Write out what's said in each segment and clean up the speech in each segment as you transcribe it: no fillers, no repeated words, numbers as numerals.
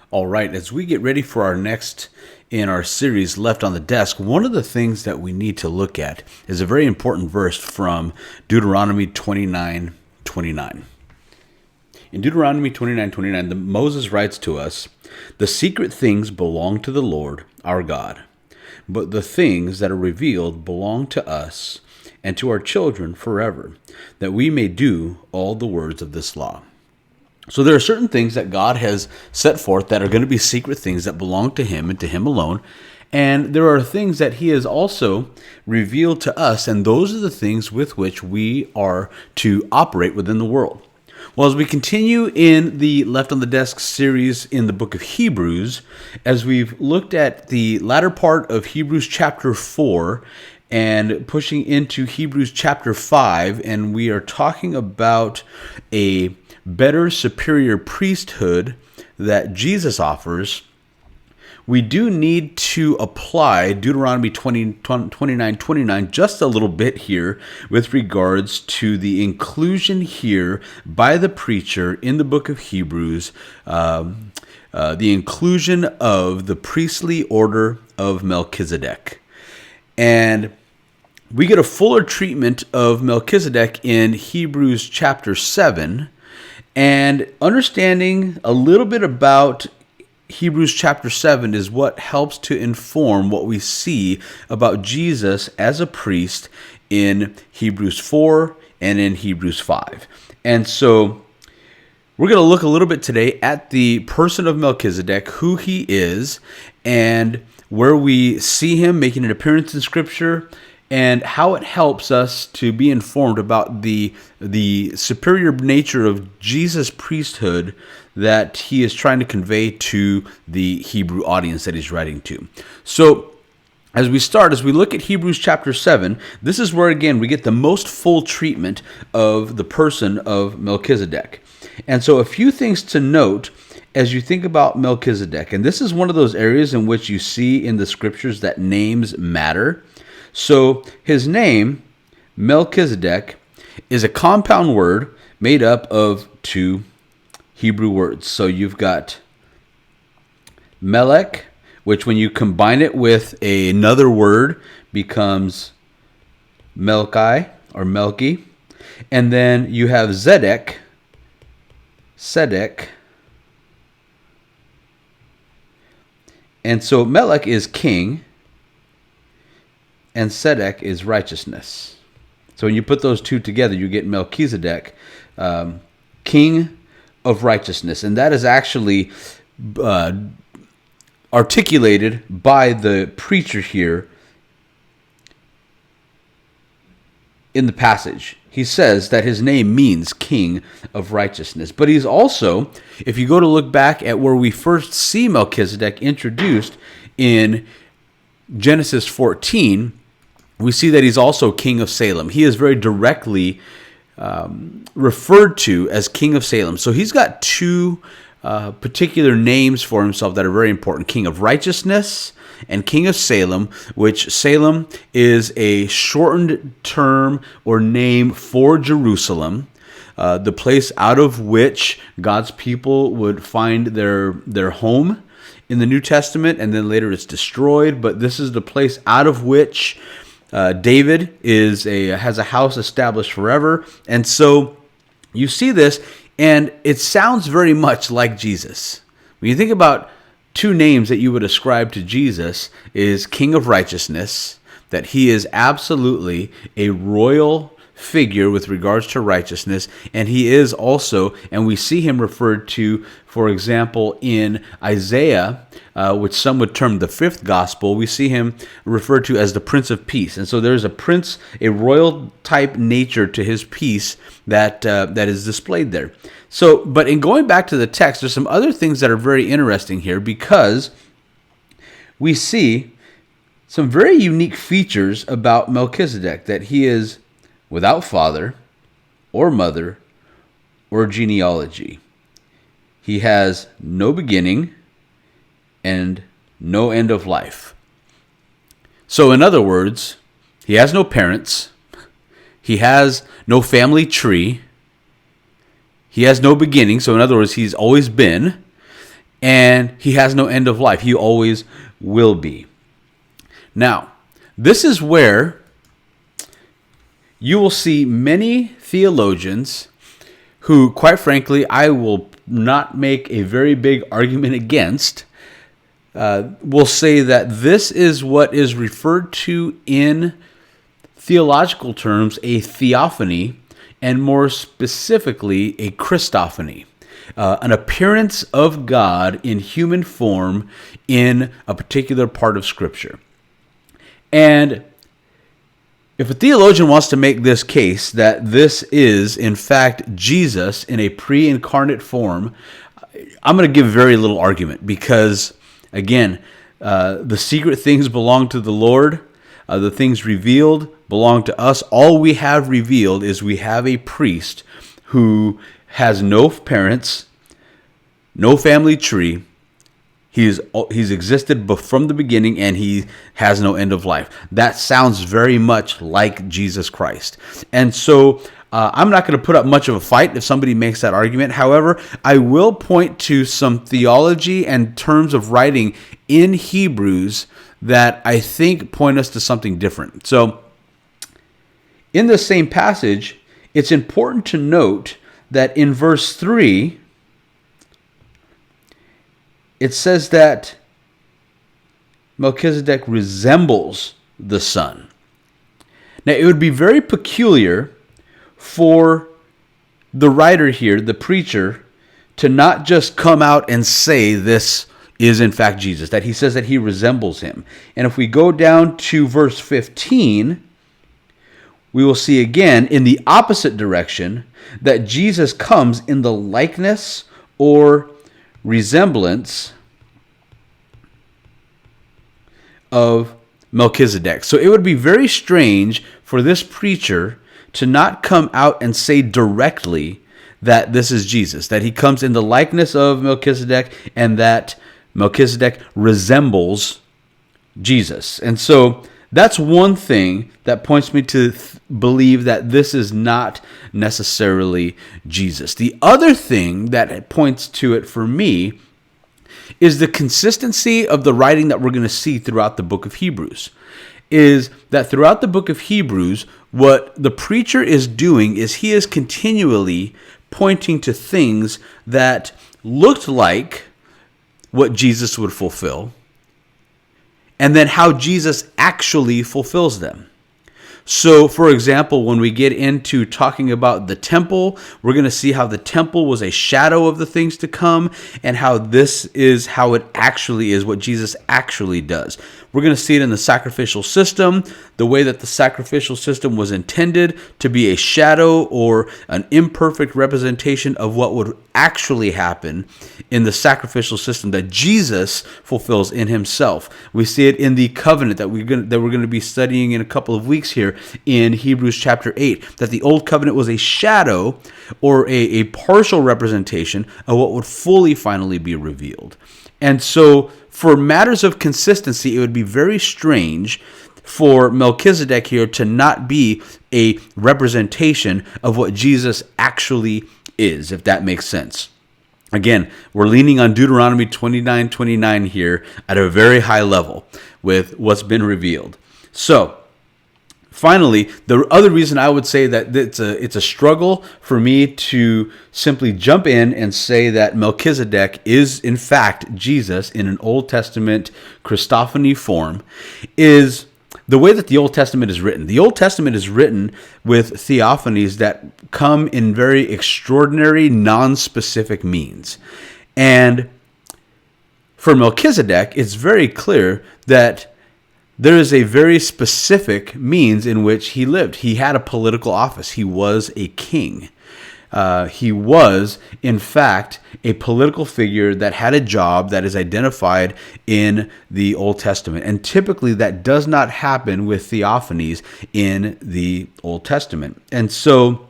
All right, as we get ready for our next in our series, Left on the Desk, one of the things that we need to look at is a very important verse from Deuteronomy 29:29. In Deuteronomy 29:29, Moses writes to us, "The secret things belong to the Lord our God, but the things that are revealed belong to us and to our children forever, that we may do all the words of this law." So there are certain things that God has set forth that are going to be secret things that belong to Him and to Him alone. And there are things that He has also revealed to us, and those are the things with which we are to operate within the world. Well, as we continue in the Left on the Desk series in the book of Hebrews, as we've looked at the latter part of Hebrews chapter 4 and pushing into Hebrews chapter 5, and we are talking about a better superior priesthood that Jesus offers, we do need to apply Deuteronomy 29:29 just a little bit here with regards to the inclusion here by the preacher in the book of Hebrews, the inclusion of the priestly order of Melchizedek. And we get a fuller treatment of Melchizedek in Hebrews chapter 7, and understanding a little bit about Hebrews chapter 7 is what helps to inform what we see about Jesus as a priest in Hebrews 4 and in Hebrews 5. And so we're going to look a little bit today at the person of Melchizedek, who he is, and where we see him making an appearance in Scripture, and how it helps us to be informed about the superior nature of Jesus' priesthood that he is trying to convey to the Hebrew audience that he's writing to. So, as we look at Hebrews chapter 7, this is where, again, we get the most full treatment of the person of Melchizedek. And so a few things to note as you think about Melchizedek, and this is one of those areas in which you see in the Scriptures that names matter. So his name, Melchizedek, is a compound word made up of two Hebrew words. So you've got Melech, which when you combine it with another word becomes Melchi or Melchi. And then you have Zedek, and so Melech is king, and Sedek is righteousness. So when you put those two together, you get Melchizedek, king of righteousness. And that is actually articulated by the preacher here in the passage. He says that his name means king of righteousness. But he's also, if you go to look back at where we first see Melchizedek introduced in Genesis 14, we see that he's also king of Salem. He is very directly referred to as king of Salem. So he's got two particular names for himself that are very important: king of righteousness and king of Salem, which Salem is a shortened term or name for Jerusalem, the place out of which God's people would find their home in the New Testament, and then later it's destroyed. But this is the place out of which David has a house established forever. And so you see this, and it sounds very much like Jesus. When you think about two names that you would ascribe to Jesus, is King of Righteousness, that he is absolutely a royal figure with regards to righteousness, and he is also, and we see him referred to, for example, in Isaiah, which some would term the fifth gospel, we see him referred to as the Prince of Peace. And so there's a royal type nature to his peace that is displayed there. So, but in going back to the text, there's some other things that are very interesting here, because we see some very unique features about Melchizedek, that he is without father or mother or genealogy. He has no beginning and no end of life. So in other words, he has no parents, he has no family tree, he has no beginning. So in other words, he's always been, and he has no end of life. He always will be. Now, this is where you will see many theologians who, quite frankly, I will not make a very big argument against, will say that this is what is referred to in theological terms a theophany, and more specifically a Christophany, an appearance of God in human form in a particular part of Scripture. And if a theologian wants to make this case that this is, in fact, Jesus in a pre-incarnate form, I'm going to give very little argument because, again, the secret things belong to the Lord. The things revealed belong to us. All we have revealed is we have a priest who has no parents, no family tree. He's existed from the beginning, and he has no end of life. That sounds very much like Jesus Christ. And so I'm not going to put up much of a fight if somebody makes that argument. However, I will point to some theology and terms of writing in Hebrews that I think point us to something different. So in the same passage, it's important to note that in verse 3, it says that Melchizedek resembles the Son. Now, it would be very peculiar for the writer here, the preacher, to not just come out and say this is in fact Jesus, that he says that he resembles him. And if we go down to verse 15, we will see again in the opposite direction that Jesus comes in the likeness or resemblance of Melchizedek. So it would be very strange for this preacher to not come out and say directly that this is Jesus, that he comes in the likeness of Melchizedek and that Melchizedek resembles Jesus. And so that's one thing that points me to believe that this is not necessarily Jesus. The other thing that points to it for me is the consistency of the writing that we're going to see throughout the book of Hebrews. Is that throughout the book of Hebrews, what the preacher is doing is he is continually pointing to things that looked like what Jesus would fulfill, and then how Jesus actually fulfills them. So, for example, when we get into talking about the temple, we're going to see how the temple was a shadow of the things to come, and how this is how it actually is, what Jesus actually does. We're going to see it in the sacrificial system, the way that the sacrificial system was intended to be a shadow or an imperfect representation of what would actually happen in the sacrificial system that Jesus fulfills in himself. We see it in the covenant that we're going to be studying in a couple of weeks here in Hebrews chapter 8, that the old covenant was a shadow or a partial representation of what would fully finally be revealed. And so for matters of consistency, it would be very strange for Melchizedek here to not be a representation of what Jesus actually is, if that makes sense. Again, we're leaning on Deuteronomy 29:29 here at a very high level with what's been revealed. So, finally, the other reason I would say that it's a struggle for me to simply jump in and say that Melchizedek is in fact Jesus in an Old Testament Christophany form is the way that the Old Testament is written. The Old Testament is written with theophanies that come in very extraordinary, non-specific means. And for Melchizedek, it's very clear that there is a very specific means in which he lived. He had a political office. He was a king. He was, in fact, a political figure that had a job that is identified in the Old Testament. And typically that does not happen with theophanies in the Old Testament. And so,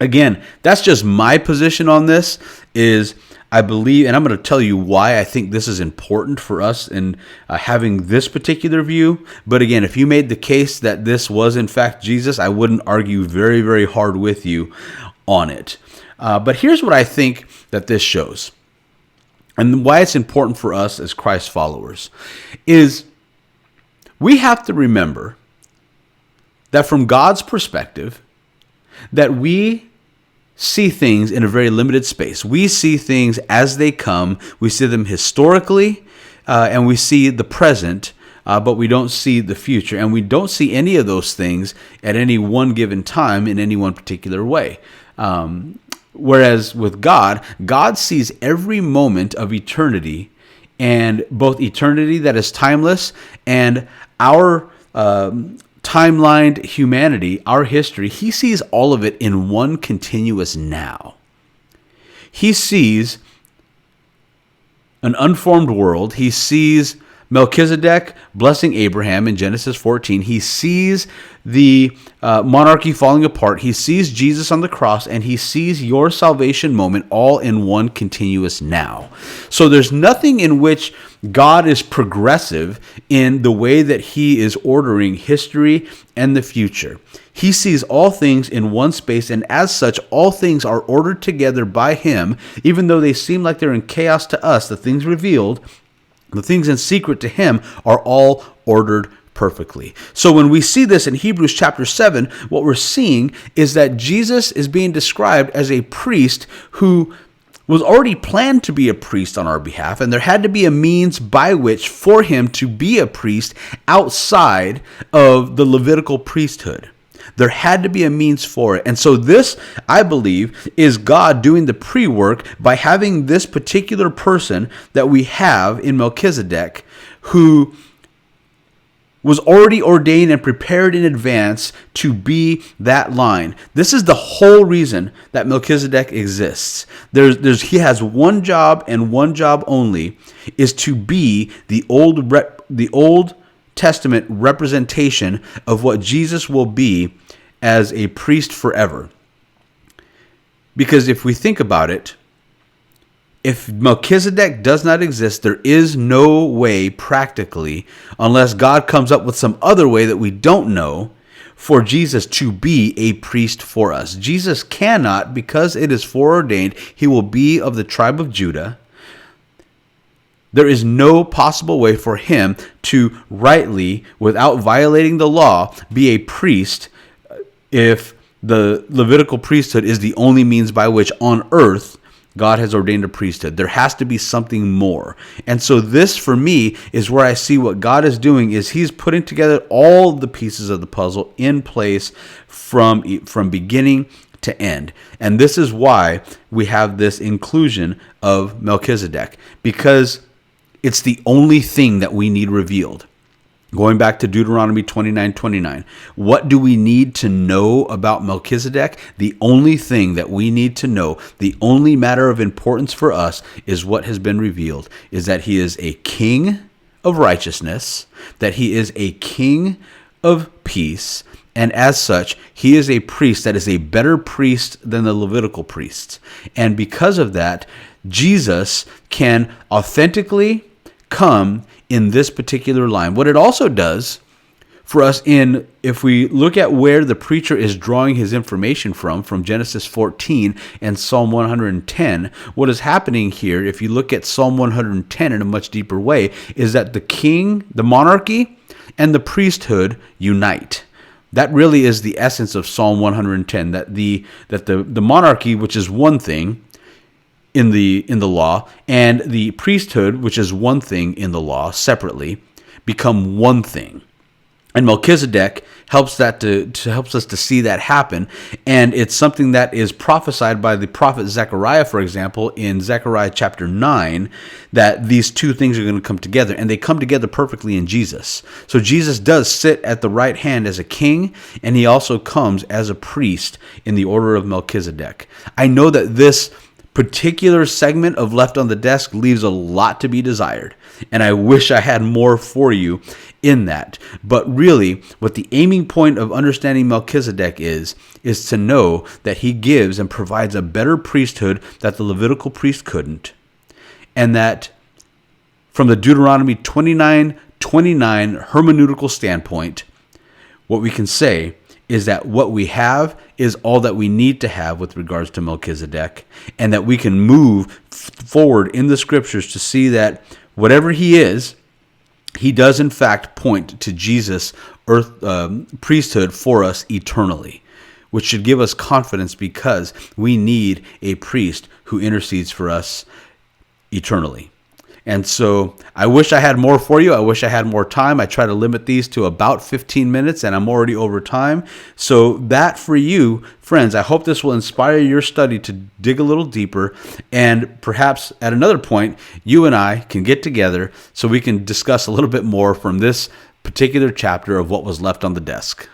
again, that's just my position on this is I believe, and I'm going to tell you why I think this is important for us in having this particular view. But again, if you made the case that this was in fact Jesus, I wouldn't argue very, very hard with you on it. But here's what I think that this shows. and why it's important for us as Christ followers, is we have to remember that from God's perspective, that we see things in a very limited space. We see things as they come. We see them historically, and we see the present, but we don't see the future. And we don't see any of those things at any one given time in any one particular way. Whereas with God, God sees every moment of eternity, and both eternity that is timeless and our timelined humanity, our history. He sees all of it in one continuous now. He sees an unformed world. He sees Melchizedek blessing Abraham in Genesis 14. He sees the monarchy falling apart. He sees Jesus on the cross, and he sees your salvation moment all in one continuous now. So there's nothing in which God is progressive in the way that he is ordering history and the future. He sees all things in one space, and as such, all things are ordered together by him, even though they seem like they're in chaos to us. The things revealed, the things in secret to him, are all ordered perfectly. So when we see this in Hebrews chapter 7, what we're seeing is that Jesus is being described as a priest who was already planned to be a priest on our behalf, and there had to be a means by which for him to be a priest outside of the Levitical priesthood. There had to be a means for it. And so this, I believe, is God doing the pre-work by having this particular person that we have in Melchizedek, who was already ordained and prepared in advance to be that line. This is the whole reason that Melchizedek exists. He has one job and one job only, is to be the Old Testament representation of what Jesus will be as a priest forever. Because if we think about it, if Melchizedek does not exist, there is no way practically, unless God comes up with some other way that we don't know, for Jesus to be a priest for us. Jesus cannot, because it is foreordained, he will be of the tribe of Judah. There is no possible way for him to rightly, without violating the law, be a priest if the Levitical priesthood is the only means by which on earth God has ordained a priesthood. There has to be something more. And so this, for me, is where I see what God is doing, is he's putting together all the pieces of the puzzle in place from beginning to end. And this is why we have this inclusion of Melchizedek, because it's the only thing that we need revealed. Going back to Deuteronomy 29:29, what do we need to know about Melchizedek? The only thing that we need to know, the only matter of importance for us, is what has been revealed, is that he is a king of righteousness, that he is a king of peace, and as such, he is a priest that is a better priest than the Levitical priests. And because of that, Jesus can authentically come in this particular line. What it also does for us, if we look at where the preacher is drawing his information from Genesis 14 and Psalm 110, what is happening here, if you look at Psalm 110 in a much deeper way, is that the king, the monarchy, and the priesthood unite. That really is the essence of Psalm 110, that the monarchy, which is one thing in the law, and the priesthood, which is one thing in the law separately, become one thing. And Melchizedek helps us to see that happen, and it's something that is prophesied by the prophet Zechariah, for example, in Zechariah chapter 9, that these two things are going to come together, and they come together perfectly in Jesus. So Jesus does sit at the right hand as a king, and he also comes as a priest in the order of Melchizedek. I know that this particular segment of Left on the Desk leaves a lot to be desired, and I wish I had more for you in that. But really, what the aiming point of understanding Melchizedek is to know that he gives and provides a better priesthood that the Levitical priest couldn't, and that from the Deuteronomy 29:29 hermeneutical standpoint, what we can say is that what we have is all that we need to have with regards to Melchizedek, and that we can move forward in the scriptures to see that whatever he is, he does in fact point to Jesus' priesthood for us eternally, which should give us confidence because we need a priest who intercedes for us eternally. And so I wish I had more for you. I wish I had more time. I try to limit these to about 15 minutes, and I'm already over time. So that for you, friends, I hope this will inspire your study to dig a little deeper. And perhaps at another point, you and I can get together so we can discuss a little bit more from this particular chapter of what was left on the desk.